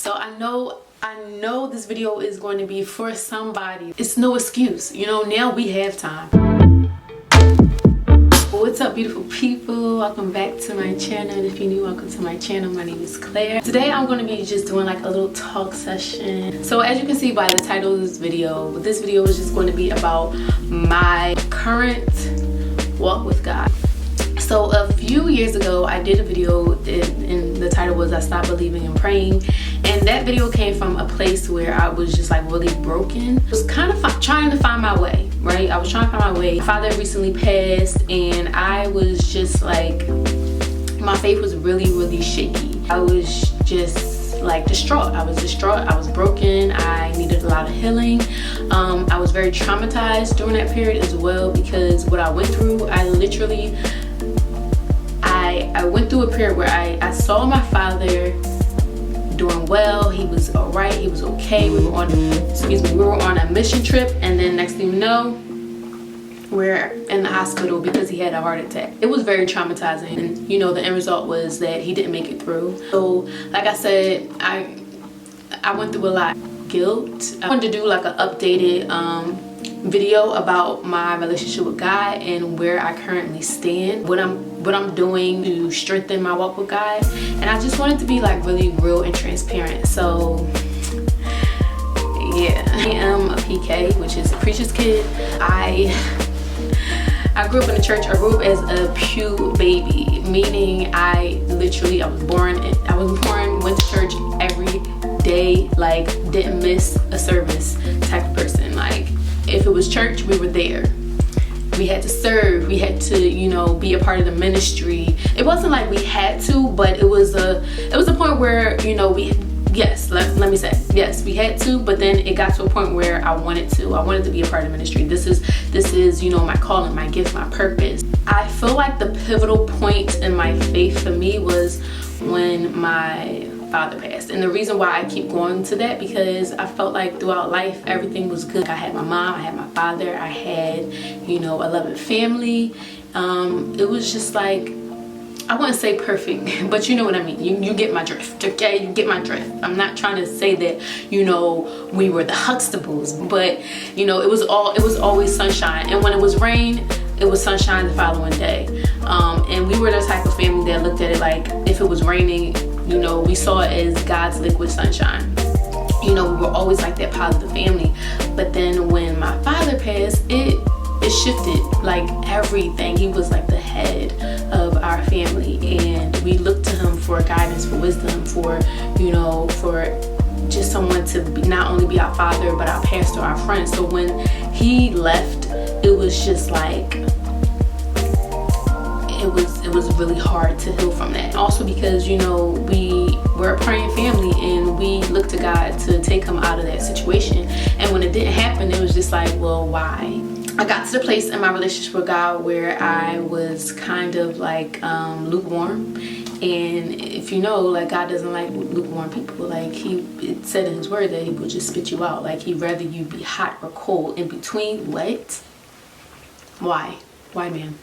So I know this video is going to be for somebody. It's no excuse, you know, now we have time. What's up, beautiful people? Welcome back to my channel. If you're new, welcome to my channel. My name is Claire. Today I'm going to be just doing like a little talk session. So as you can see by the title of this video is just going to be about my current walk with God. So a few years ago I did a video and the title was I Stopped Believing and Praying, and that video came from a place where I was just like really broken. I was kind of trying to find my way, right? I was trying to find my way. My father recently passed and I was just like, my faith was really shaky. I was just like distraught. I was broken. I needed a lot of healing. I was very traumatized during that period as well, because what I went through, I went through a period where I saw my father doing well. He was all right. He was okay. We were on a mission trip, and then next thing you know, we're in the hospital because he had a heart attack. It was very traumatizing, and you know, the end result was that he didn't make it through. So like I said, I went through a lot of guilt. I wanted to do like an updated video about my relationship with God and where I currently stand, what I'm doing to strengthen my walk with God, and I just wanted to be like really real and transparent. So yeah, I am a PK, which is a preacher's kid. I grew up in the church. I grew up as a pew baby, meaning I was born, went to church every day, like didn't miss a service type of person. Like if it was church, we were there. We had to serve. We had to, you know, be a part of the ministry. It wasn't like we had to, but it was a point where, you know, let me say, yes, we had to, but then it got to a point where I wanted to be a part of the ministry. This is, you know, my calling, my gift, my purpose. I feel like the pivotal point in my faith for me was when my father passed, and the reason why I keep going to that, because I felt like throughout life everything was good. I had my mom, I had my father, I had, you know, a loving family. It was just like, I wouldn't say perfect, but you know what I mean. You get my drift, okay? You get my drift. I'm not trying to say that, you know, we were the Huxtables, but you know, it was always sunshine, and when it was rain, it was sunshine the following day. And we were the type of family that looked at it like, if it was raining, you know, we saw it as God's liquid sunshine. You know, we were always like that positive family. But then when my father passed, it shifted like everything. He was like the head of our family, and we looked to him for guidance, for wisdom, for, you know, for just someone to not only be our father, but our pastor, our friend. So when he left, it was just like, it was really hard to heal from that. Also because, you know, we were a praying family and we looked to God to take him out of that situation. And when it didn't happen, it was just like, well, why? I got to the place in my relationship with God where I was kind of like lukewarm. And if you know, like, God doesn't like lukewarm people. Like, it said in his word that he would just spit you out. Like, he'd rather you be hot or cold. In between, what? Why, man?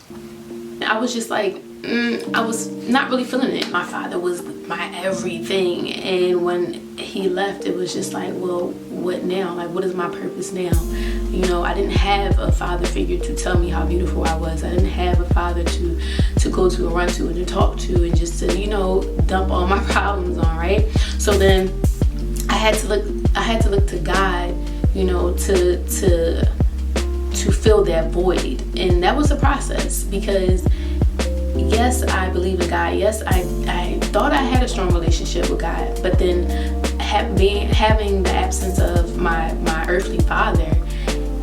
I was just like, I was not really feeling it. My father was my everything, and when he left, it was just like, well, what now? Like, what is my purpose now? You know, I didn't have a father figure to tell me how beautiful I was. I didn't have a father to go to and run to and to talk to and just to, you know, dump all my problems on, right? So then I had to look to God, you know, to fill that void. And that was a process, because yes, I believe in God. Yes, I thought I had a strong relationship with God, but then having the absence of my earthly father,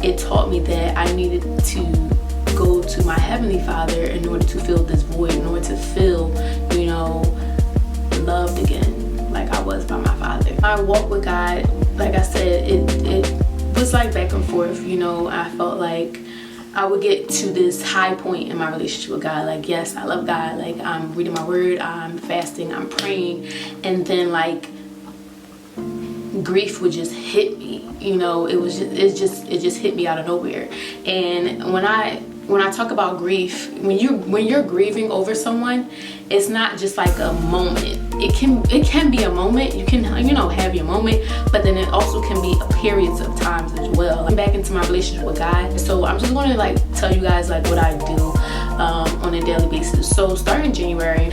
it taught me that I needed to go to my heavenly Father in order to fill this void, in order to feel, you know, loved again, like I was by my father. My walk with God, like I said, it was like back and forth. You know, I felt like I would get to this high point in my relationship with God. Like, yes, I love God. Like, I'm reading my word, I'm fasting, I'm praying, and then like grief would just hit me. You know, it just hit me out of nowhere. And when I talk about grief, when you're grieving over someone, it's not just like a moment. it can be a moment. You can, you know, have your moment, but then it also can be periods of times as well. I'm back into my relationship with God, so I'm just going to like tell you guys like what I do on a daily basis. So starting January,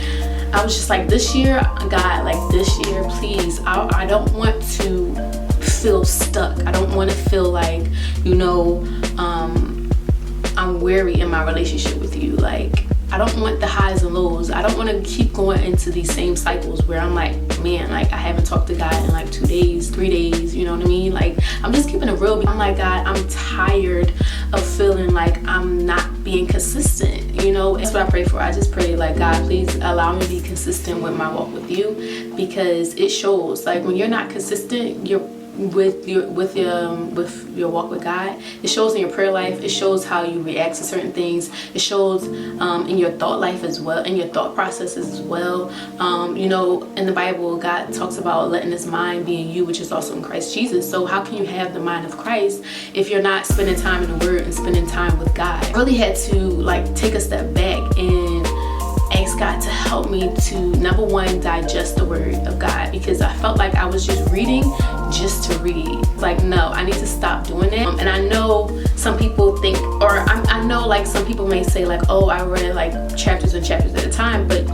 I was just like, this year, God, like this year, please, I don't want to feel stuck. I don't want to feel like, you know, I'm weary in my relationship with you. Like, I don't want the highs and lows. I don't want to keep going into these same cycles where I'm like, man, like I haven't talked to God in like 2 days, 3 days, you know what I mean? Like, I'm just keeping it real. I'm like, God, I'm tired of feeling like I'm not being consistent, you know? That's what I pray for. I just pray like, God, please allow me to be consistent with my walk with you, because it shows. Like, when you're not consistent, with your walk with God, it shows in your prayer life. It shows how you react to certain things. It shows in your thought life as well, in your thought processes as well. You know, in the Bible, God talks about letting His mind be in you, which is also in Christ Jesus. So how can you have the mind of Christ if you're not spending time in the Word and spending time with God? I really had to like take a step back and ask God to help me to, number one, digest the Word of God, because I felt like I was just reading just to read. Like, no, I need to stop doing that. And I know some people think, or I know like some people may say like, oh, I read like chapters and chapters at a time, but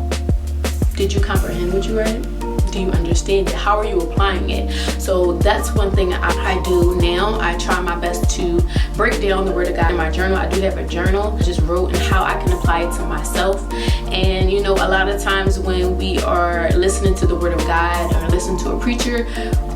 did you comprehend what you read? Do you understand it? How are you applying it? So that's one thing I do now. I try my best to break down the Word of God in my journal. I do have a journal. I just wrote and how I can apply it to myself. And you know, a lot of times when we are listening to the Word of God or listening to a preacher,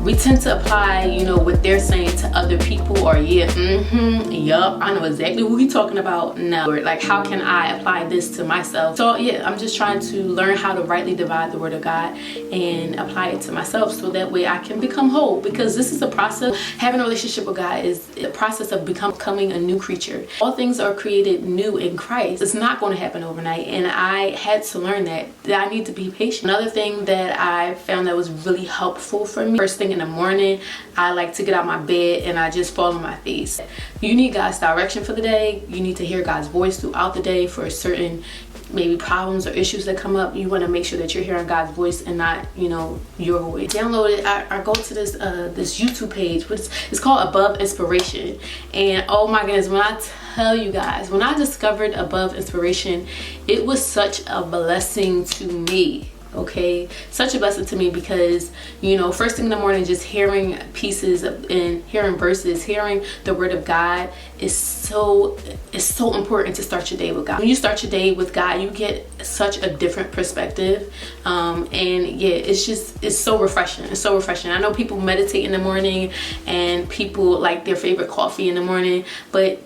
we tend to apply, you know, what they're saying to other people, or yup, I know exactly who he's talking about. No, or like, how can I apply this to myself? So yeah, I'm just trying to learn how to rightly divide the Word of God and apply it to myself, so that way I can become whole, because this is a process. Having a relationship with God is the process of becoming a new creature. All things are created new in Christ. It's not going to happen overnight, and I had to learn that I need to be patient. Another thing that I found that was really helpful for me, first thing in the morning, I like to get out my bed and I just fall on my face. You need God's direction for the day. You need to hear God's voice throughout the day for certain maybe problems or issues that come up. You want to make sure that you're hearing God's voice and not, you know, your voice. Download it. I go to this this YouTube page, which it's called Bub Inspiration, and oh my goodness, when I tell you guys, when I discovered Bub Inspiration, it was such a blessing to me. Okay, such a blessing to me, because you know, first thing in the morning, just hearing pieces and hearing verses, hearing the Word of God is so important to start your day with God. When you start your day with God, you get such a different perspective, and yeah, it's so refreshing. It's so refreshing. I know people meditate in the morning and people like their favorite coffee in the morning, but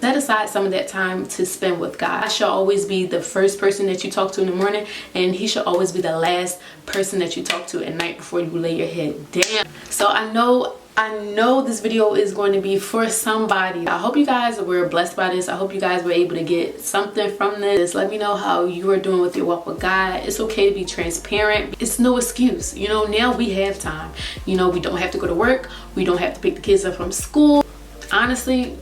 set aside some of that time to spend with God. I should always be the first person that you talk to in the morning, and He should always be the last person that you talk to at night before you lay your head down. So I know this video is going to be for somebody. I hope you guys were blessed by this. I hope you guys were able to get something from this. Let me know how you are doing with your walk with God. It's okay to be transparent. It's no excuse. You know, now we have time. You know, we don't have to go to work. We don't have to pick the kids up from school. Honestly,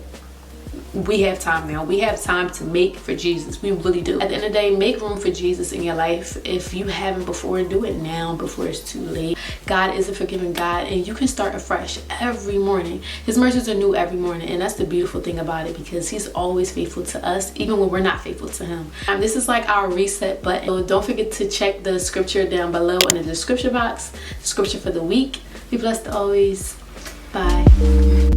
we have time now. We have time to make for Jesus. We really do. At the end of the day, make room for Jesus in your life. If you haven't before, do it now before it's too late. God is a forgiving God, and you can start afresh every morning. His mercies are new every morning, and that's the beautiful thing about it, because He's always faithful to us, even when we're not faithful to Him. This is like our reset button. So don't forget to check the scripture down below in the description box. Scripture for the week. Be blessed always. Bye.